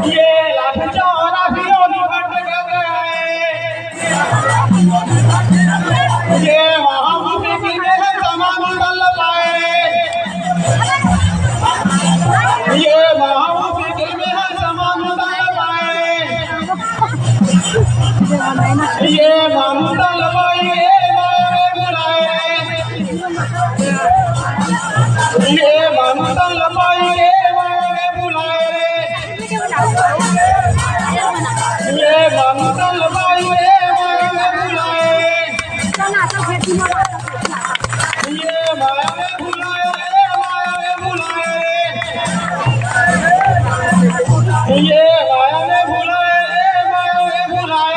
ये लाठीच्या राखीव निकट गए ये महामुखी की देह समान दल पाए ये महामुखी की देह समान दल पाए ये मामुदल पाए ये मामुदल पाए ये मामुदल पाए ये माया में बुलाए ये माया में बुलाए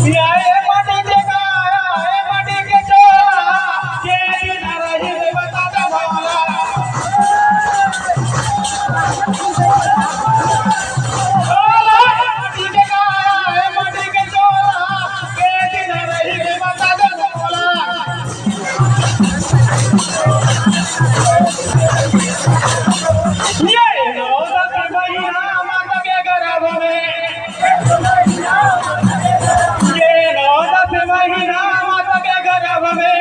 ये माटी के गाया ये माटी के चोरा के न रही बता दे भला माटी के गाया ये माटी के चोरा के न रही बता दे भला ये नौदा के महीना माता के गर्भ में ये नौदा के महीना माता के गर्भ में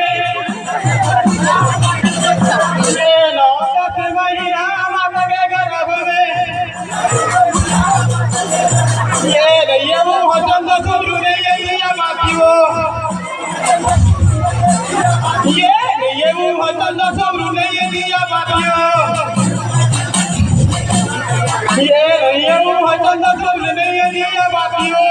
ये नौदा के महीना माता के गर्भ में ये दैया वो चंद सुरु ने ये मातियो ये दैया वो चंद सुरु ने ये मातियो ये दैया वो चंद सुरु ने ये मातियो